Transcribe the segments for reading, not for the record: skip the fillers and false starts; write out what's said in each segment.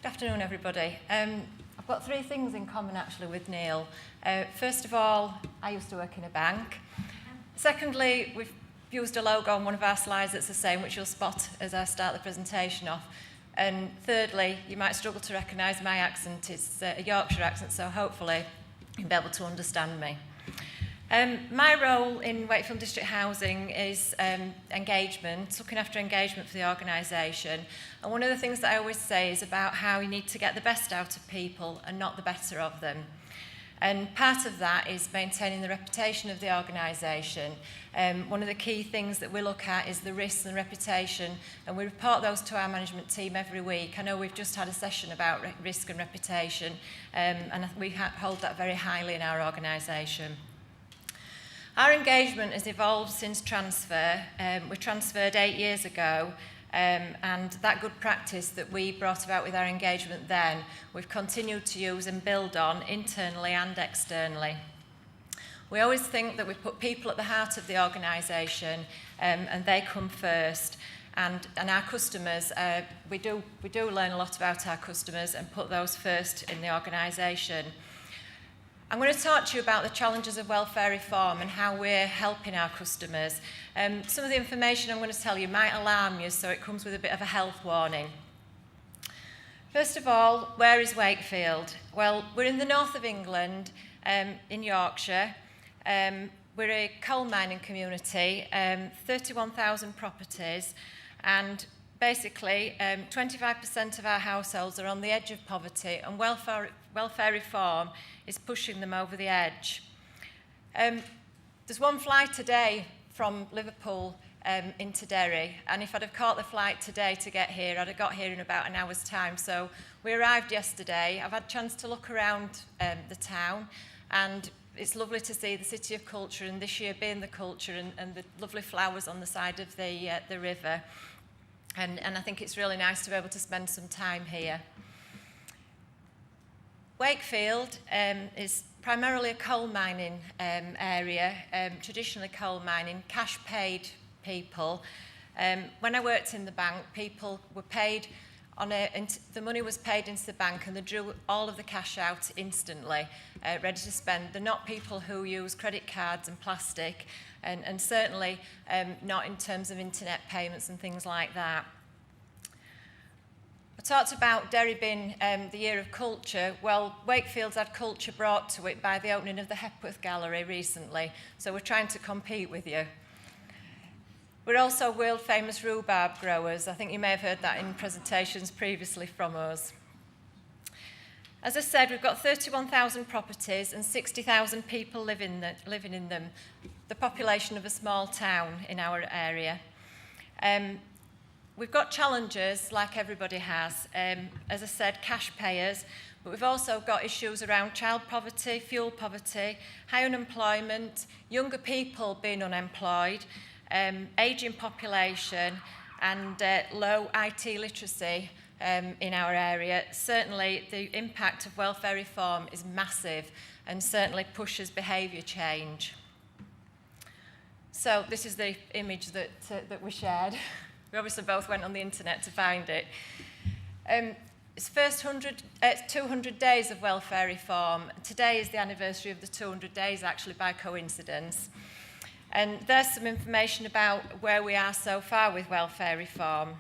Good afternoon, everybody. I've got three things in common, actually, with Neil. First of all, I used to work in a bank. Secondly, we've used a logo on one of our slides that's the same, which you'll spot as I start the presentation off. And thirdly, you might struggle to recognise my accent. It's a Yorkshire accent, so hopefully you'll be able to understand me. My role in Wakefield and District Housing is engagement, looking after engagement for the organisation. And one of the things that I always say is about how you need to get the best out of people and not the better of them. And part of that is maintaining the reputation of the organisation. One of the key things that we look at is the risks and reputation, and we report those to our management team every week. I know we've just had a session about risk and reputation, and we hold that very highly in our organisation. Our engagement has evolved since transfer. We transferred 8 years ago, and that good practice that we brought about with our engagement then, we've continued to use and build on internally and externally. We always think that we put people at the heart of the organisation, and they come first. And our customers, we do learn a lot about our customers and put those first in the organisation. I'm going to talk to you about the challenges of welfare reform and how we're helping our customers. Some of the information I'm going to tell you might alarm you, so it comes with a bit of a health warning. First of all, where is Wakefield? Well, we're in the north of England, in Yorkshire. We're a coal mining community, 31,000 properties, and basically 25% of our households are on the edge of poverty, and welfare reform is pushing them over the edge. There's one flight a day from Liverpool into Derry, and if I'd have caught the flight today to get here, I'd have got here in about an hour's time. So we arrived yesterday. I've had a chance to look around the town, and it's lovely to see the City of Culture, and this year being the Culture, and the lovely flowers on the side of the river. And I think it's really nice to be able to spend some time here. Wakefield is primarily a coal mining area, traditionally coal mining, cash paid people. When I worked in the bank, people were paid the money was paid into the bank, and they drew all of the cash out instantly, ready to spend. They're not people who use credit cards and plastic, and certainly not in terms of internet payments and things like that. I talked about Derry being the year of culture. Well, Wakefield's had culture brought to it by the opening of the Hepworth Gallery recently, so we're trying to compete with you. We're also world famous rhubarb growers. I think you may have heard that in presentations previously from us. As I said, we've got 31,000 properties and 60,000 people living in them, the population of a small town in our area. We've got challenges, like everybody has. As I said, cash payers, but we've also got issues around child poverty, fuel poverty, high unemployment, younger people being unemployed, ageing population, and low IT literacy in our area. Certainly, the impact of welfare reform is massive and certainly pushes behaviour change. So this is the image that we shared. We obviously both went on the internet to find it. It's first 200 days of welfare reform. Today is the anniversary of the 200 days, actually, by coincidence. And there's some information about where we are so far with welfare reform.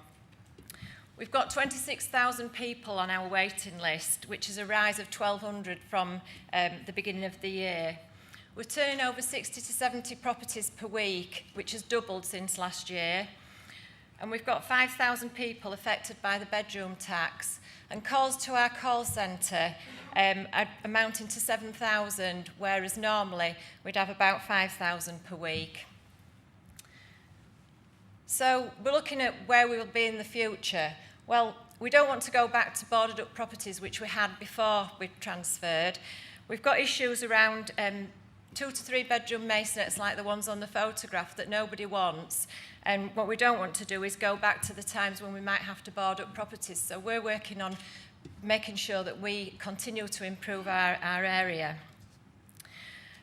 We've got 26,000 people on our waiting list, which is a rise of 1,200 from the beginning of the year. We're turning over 60 to 70 properties per week, which has doubled since last year. And we've got 5,000 people affected by the bedroom tax, and calls to our call centre are amounting to 7,000, whereas normally we'd have about 5,000 per week. So we're looking at where we will be in the future. Well, we don't want to go back to boarded up properties which we had before we transferred. We've got issues around 2 to 3 bedroom masonettes like the ones on the photograph that nobody wants. And what we don't want to do is go back to the times when we might have to board up properties. So we're working on making sure that we continue to improve our area.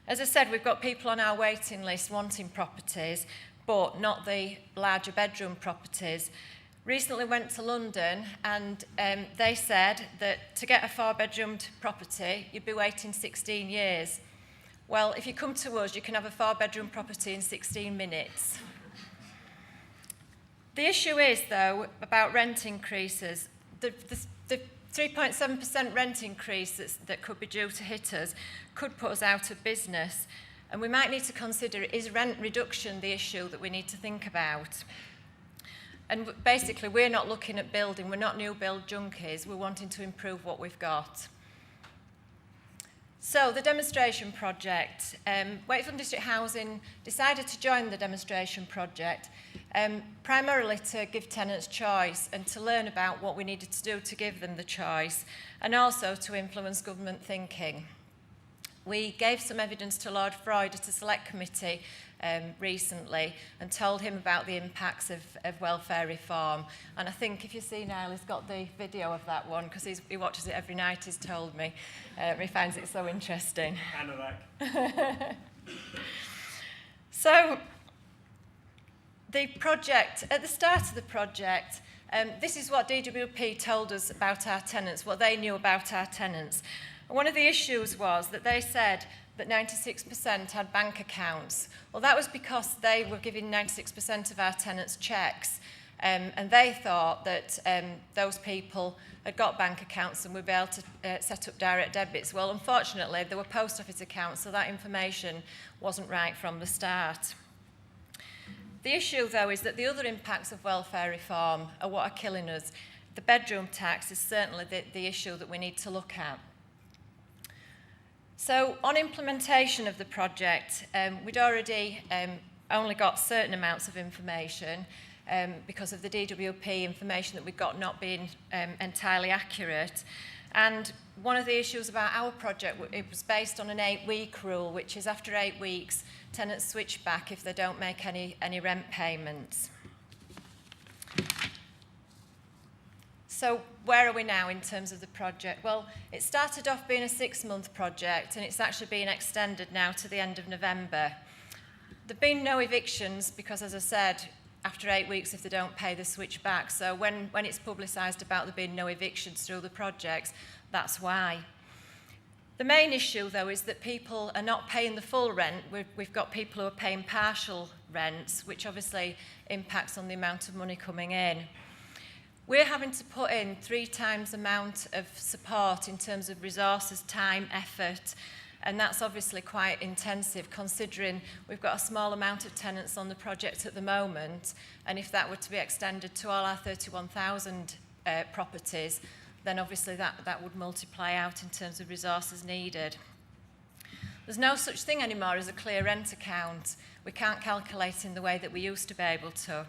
As I said, we've got people on our waiting list wanting properties, but not the larger bedroom properties. recently went to London, and they said that to get a 4-bedroomed property, you'd be waiting 16 years. Well, if you come to us, you can have a 4-bedroom property in 16 minutes. The issue is, though, about rent increases. The 3.7% rent increase that could be due to hit us could put us out of business. And we might need to consider, is rent reduction the issue that we need to think about? And basically, we're not looking at building, we're not new build junkies, we're wanting to improve what we've got. So the demonstration project, Wakefield and District Housing decided to join the demonstration project primarily to give tenants choice and to learn about what we needed to do to give them the choice, and also to influence government thinking. We gave some evidence to Lord Freud at a select committee recently and told him about the impacts of welfare reform. And I think if you see Niall, he's got the video of that one because he watches it every night, he's told me. He finds it so interesting. Anorak. So, the project, at the start of the project, this is what DWP told us about our tenants, what they knew about our tenants. One of the issues was that they said that 96% had bank accounts. Well, that was because they were giving 96% of our tenants cheques, and they thought that those people had got bank accounts and would be able to set up direct debits. Well, unfortunately, there were post office accounts, so that information wasn't right from the start. The issue, though, is that the other impacts of welfare reform are what are killing us. The bedroom tax is certainly the issue that we need to look at. So, on implementation of the project, we'd already only got certain amounts of information because of the DWP information that we got not being entirely accurate. And one of the issues about our project, it was based on an 8-week rule, which is after 8 weeks, tenants switch back if they don't make any rent payments. So where are we now in terms of the project? Well, it started off being a 6-month project, and it's actually been extended now to the end of November. There've been no evictions because, as I said, after 8 weeks, if they don't pay, they switch back. So when it's publicised about there being no evictions through the projects, that's why. The main issue, though, is that people are not paying the full rent. We've got people who are paying partial rents, which obviously impacts on the amount of money coming in. We're having to put in 3 times the amount of support in terms of resources, time, effort, and that's obviously quite intensive considering we've got a small amount of tenants on the project at the moment, and if that were to be extended to all our 31,000 properties, then obviously that would multiply out in terms of resources needed. There's no such thing anymore as a clear rent account. We can't calculate in the way that we used to be able to.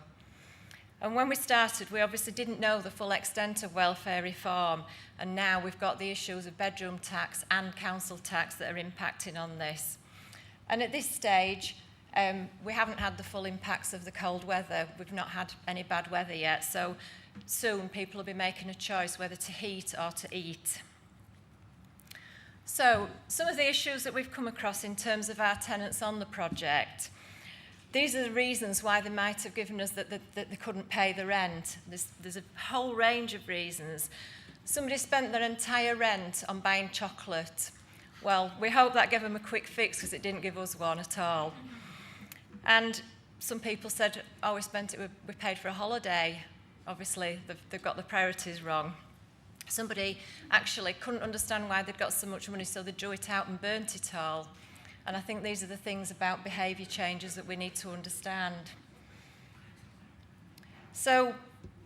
And when we started, we obviously didn't know the full extent of welfare reform, and now we've got the issues of bedroom tax and council tax that are impacting on this. And at this stage, we haven't had the full impacts of the cold weather. We've not had any bad weather yet, so soon people will be making a choice whether to heat or to eat. So, some of the issues that we've come across in terms of our tenants on the project. These are the reasons why they might have given us that they couldn't pay the rent. There's a whole range of reasons. Somebody spent their entire rent on buying chocolate. Well, we hope that gave them a quick fix because it didn't give us one at all. And some people said, oh, we paid for a holiday. Obviously, they've got the priorities wrong. Somebody actually couldn't understand why they'd got so much money, so they drew it out and burnt it all. And I think these are the things about behaviour changes that we need to understand. So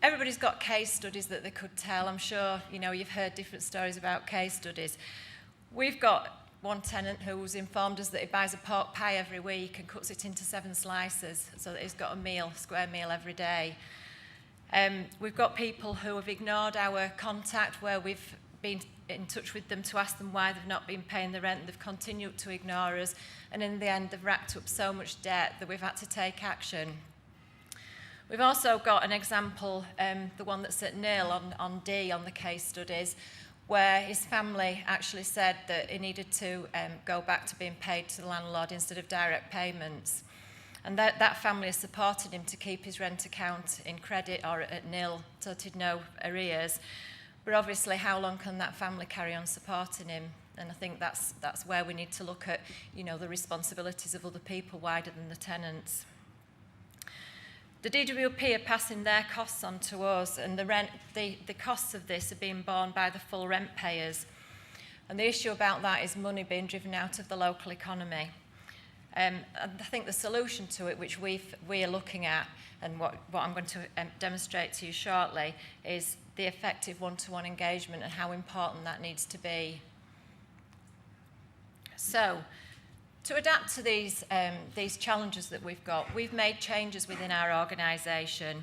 everybody's got case studies that they could tell. I'm sure you've heard different stories about case studies. We've got one tenant who's informed us that he buys a pork pie every week and cuts it into 7 slices so that he's got a square meal every day. We've got people who have ignored our contact where we've been in touch with them to ask them why they've not been paying the rent. They've continued to ignore us, and in the end they've racked up so much debt that we've had to take action. We've also got an example, the one that's at nil on D on the case studies, where his family actually said that he needed to go back to being paid to the landlord instead of direct payments. and that family has supported him to keep his rent account in credit or at nil, so that he'd no arrears. But obviously, how long can that family carry on supporting him? And I think that's where we need to look at, you know, the responsibilities of other people wider than the tenants. The DWP are passing their costs on to us, and the costs of this are being borne by the full rent payers. And the issue about that is money being driven out of the local economy. And I think the solution to it, which we are looking at, and what I'm going to demonstrate to you shortly, is the effective one-to-one engagement and how important that needs to be. So, to adapt to these challenges that we've got, we've made changes within our organisation.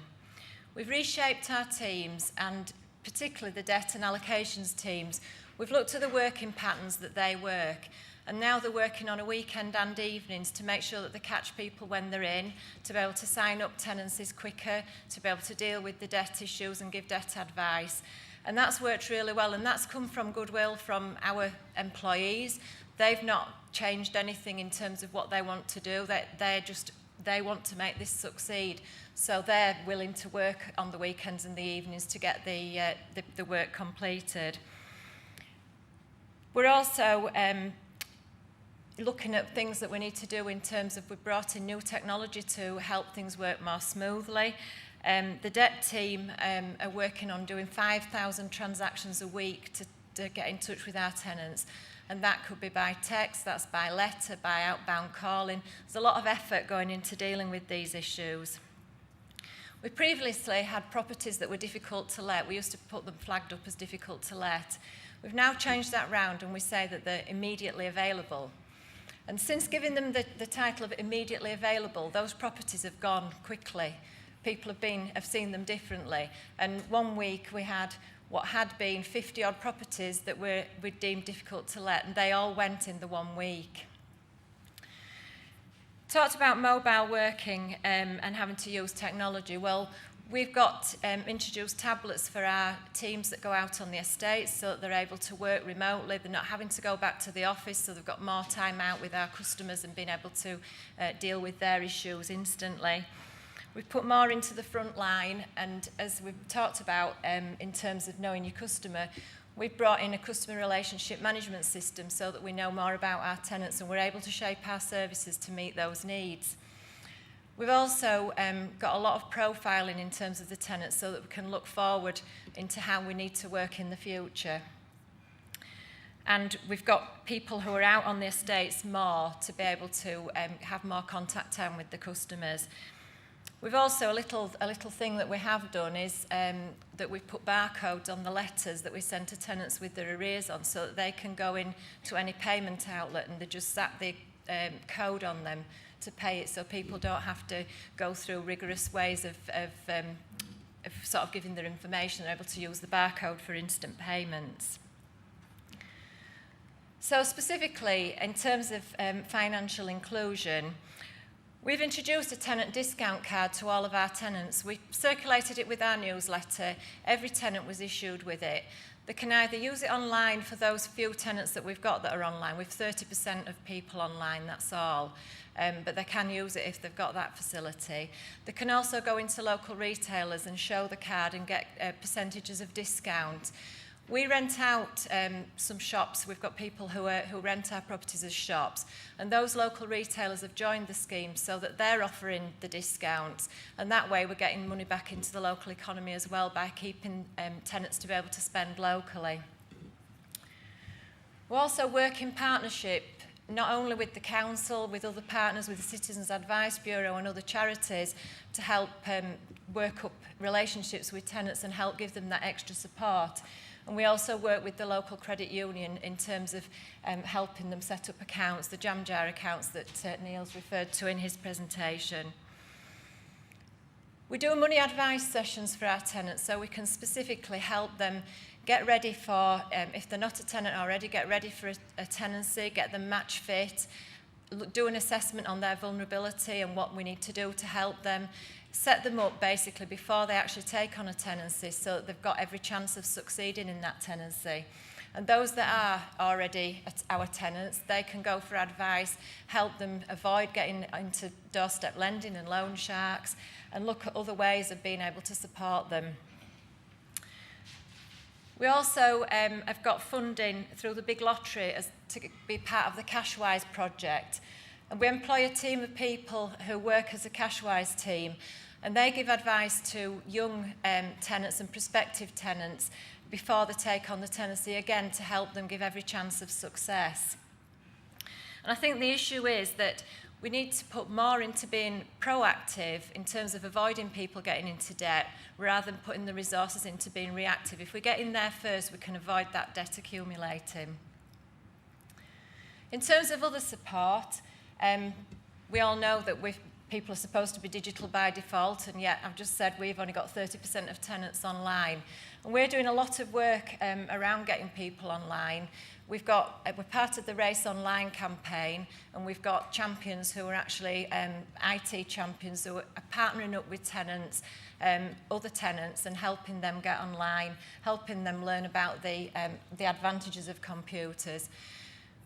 We've reshaped our teams, and particularly the debt and allocations teams. We've looked at the working patterns that they work, and now they're working on a weekend and evenings to make sure that they catch people when they're in, to be able to sign up tenancies quicker, to be able to deal with the debt issues and give debt advice. And that's worked really well, and that's come from goodwill from our employees. They've not changed anything in terms of what they want to do. They want to make this succeed. So they're willing to work on the weekends and the evenings to get the work completed. We're also looking at things that we need to do in terms of, we've brought in new technology to help things work more smoothly. The debt team are working on doing 5,000 transactions a week to get in touch with our tenants. And that could be by text, that's by letter, by outbound calling. There's a lot of effort going into dealing with these issues. We previously had properties that were difficult to let. We used to put them flagged up as difficult to let. We've now changed that round, and we say that they're immediately available. And since giving them the title of immediately available, those properties have gone quickly. People have seen them differently. And 1 week we had what had been 50-odd properties that were deemed difficult to let, and they all went in the 1 week. Talked about mobile working and having to use technology. Well, we've got introduced tablets for our teams that go out on the estates so that they're able to work remotely. They're not having to go back to the office, so they've got more time out with our customers and being able to deal with their issues instantly. We've put more into the front line, and as we've talked about in terms of knowing your customer, we've brought in a customer relationship management system so that we know more about our tenants and we're able to shape our services to meet those needs. We've also got a lot of profiling in terms of the tenants so that we can look forward into how we need to work in the future. And we've got people who are out on the estates more to be able to have more contact time with the customers. We've also, a little thing that we have done is that we've put barcodes on the letters that we send to tenants with their arrears on, so that they can go in to any payment outlet and they just slap the code on them to pay it, so people don't have to go through rigorous ways of sort of giving their information. They're able to use the barcode for instant payments. So specifically, in terms of financial inclusion, we've introduced a tenant discount card to all of our tenants. We circulated it with our newsletter. Every tenant was issued with it. They can either use it online for those few tenants that we've got that are online. We've 30% of people online, that's all. But they can use it if they've got that facility. They can also go into local retailers and show the card and get percentages of discount. We rent out some shops. We've got people who rent our properties as shops, and those local retailers have joined the scheme so that they're offering the discounts, and that way we're getting money back into the local economy as well by keeping tenants to be able to spend locally. We also work in partnership not only with the council, with other partners, with the Citizens Advice Bureau and other charities to help work up relationships with tenants and help give them that extra support. And we also work with the local credit union in terms of helping them set up accounts, the jam jar accounts that Neil's referred to in his presentation. We do money advice sessions for our tenants so we can specifically help them get ready for, if they're not a tenant already, get ready for a tenancy, get them match fit, do an assessment on their vulnerability and what we need to do to help them, set them up basically before they actually take on a tenancy so that they've got every chance of succeeding in that tenancy. And those that are already our tenants, they can go for advice, help them avoid getting into doorstep lending and loan sharks, and look at other ways of being able to support them. We also have got funding through the big lottery to be part of the Cashwise project. And we employ a team of people who work as a Cashwise team, and they give advice to young tenants and prospective tenants before they take on the tenancy, again, to help them give every chance of success. And I think the issue is that we need to put more into being proactive in terms of avoiding people getting into debt rather than putting the resources into being reactive. If we get in there first, we can avoid that debt accumulating. In terms of other support, we all know that people are supposed to be digital by default, and yet I've just said we've only got 30% of tenants online. And we're doing a lot of work around getting people online. We're part of the Race Online campaign, and we've got champions who are actually IT champions who are partnering up with tenants, other tenants, and helping them get online, helping them learn about the advantages of computers.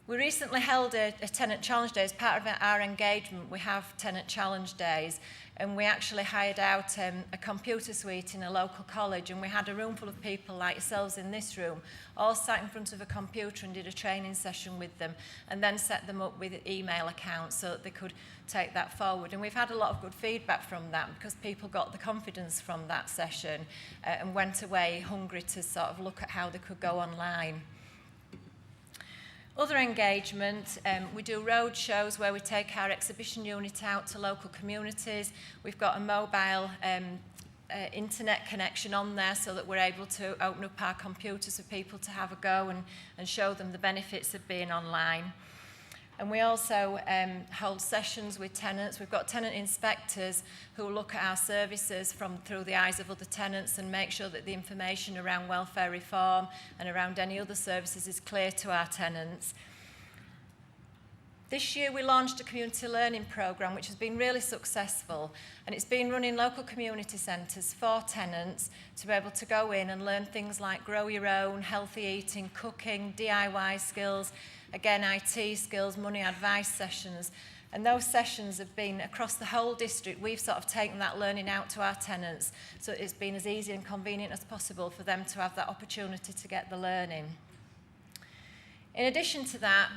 We recently held a Tenant Challenge Day. As part of our engagement, we have Tenant Challenge Days, and we actually hired out a computer suite in a local college, and we had a room full of people like yourselves in this room, all sat in front of a computer and did a training session with them, and then set them up with email accounts so that they could take that forward. And we've had a lot of good feedback from that because people got the confidence from that session and went away hungry to sort of look at how they could go online. Other engagement, we do road shows where we take our exhibition unit out to local communities. We've got a mobile internet connection on there so that we're able to open up our computers for people to have a go and show them the benefits of being online. And we also hold sessions with tenants. We've got tenant inspectors who look at our services through the eyes of other tenants and make sure that the information around welfare reform and around any other services is clear to our tenants. This year we launched a community learning programme which has been really successful, and it's been run in local community centres for tenants to be able to go in and learn things like grow your own, healthy eating, cooking, DIY skills, again IT skills, money advice sessions. And those sessions have been across the whole district. We've sort of taken that learning out to our tenants, so it's been as easy and convenient as possible for them to have that opportunity to get the learning. In addition to that,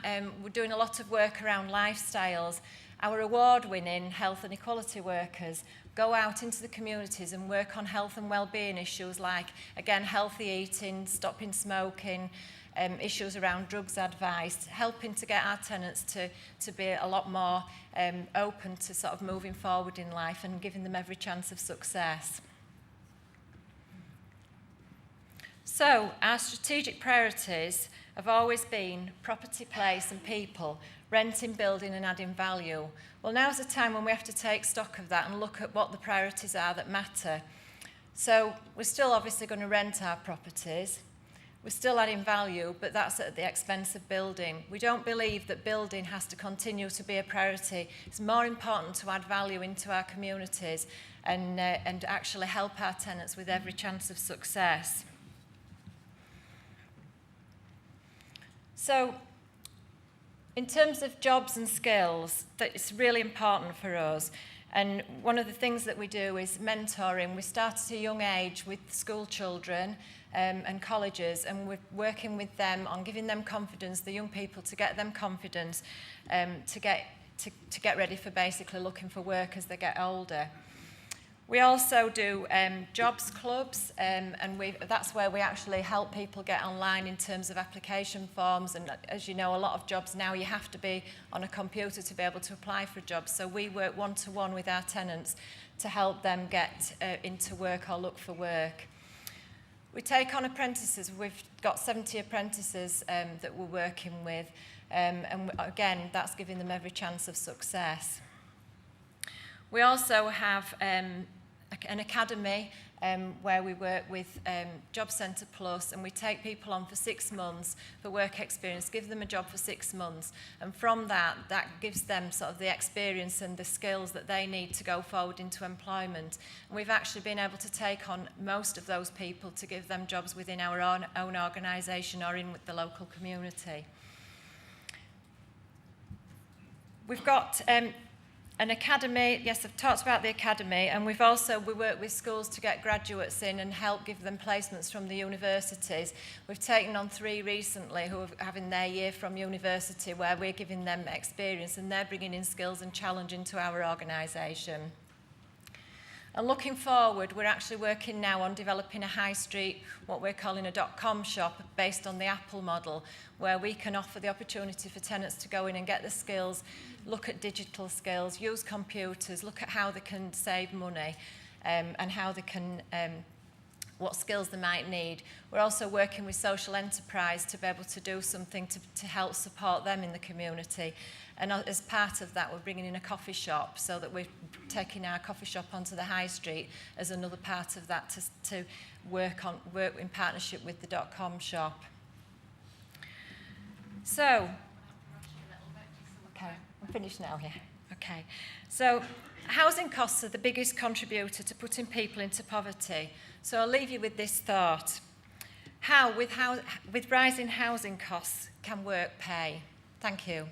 we're doing a lot of work around lifestyles. Our award-winning health and equality workers go out into the communities and work on health and well-being issues like, again, healthy eating, stopping smoking, issues around drugs advice, helping to get our tenants to be a lot more open to sort of moving forward in life and giving them every chance of success. So, our strategic priorities have always been property, place and people, renting, building and adding value. Well, now's the time when we have to take stock of that and look at what the priorities are that matter. So we're still obviously going to rent our properties. We're still adding value, but that's at the expense of building. We don't believe that building has to continue to be a priority. It's more important to add value into our communities and actually help our tenants with every chance of success. So, in terms of jobs and skills, it's really important for us. And one of the things that we do is mentoring. We start at a young age with school children and colleges, and we're working with them on giving them confidence, the young people, to get them confidence to get ready for basically looking for work as they get older. We also do jobs clubs, and that's where we actually help people get online in terms of application forms. And as you know, a lot of jobs now, you have to be on a computer to be able to apply for jobs. So we work one-to-one with our tenants to help them get into work or look for work. We take on apprentices. We've got 70 apprentices that we're working with. And again, that's giving them every chance of success. We also have an academy where we work with Job Centre Plus, and we take people on for 6 months for work experience, give them a job for 6 months, and from that gives them sort of the experience and the skills that they need to go forward into employment. And we've actually been able to take on most of those people to give them jobs within our own organisation or in with the local community. We've got an academy. Yes, I've talked about the academy, and we work with schools to get graduates in and help give them placements from the universities. We've taken on 3 recently who are having their year from university, where we're giving them experience and they're bringing in skills and challenge into our organisation. And looking forward, we're actually working now on developing a high street, what we're calling a .com shop, based on the Apple model, where we can offer the opportunity for tenants to go in and get the skills, look at digital skills, use computers, look at how they can save money, and how they can, what skills they might need. We're also working with social enterprise to be able to do something to help support them in the community. And as part of that, we're bringing in a coffee shop, so that we're taking our coffee shop onto the high street as another part of that to work in partnership with the .com shop. So, okay, I'm finished now here. Okay, so housing costs are the biggest contributor to putting people into poverty. So I'll leave you with this thought. How, with rising housing costs, can work pay? Thank you.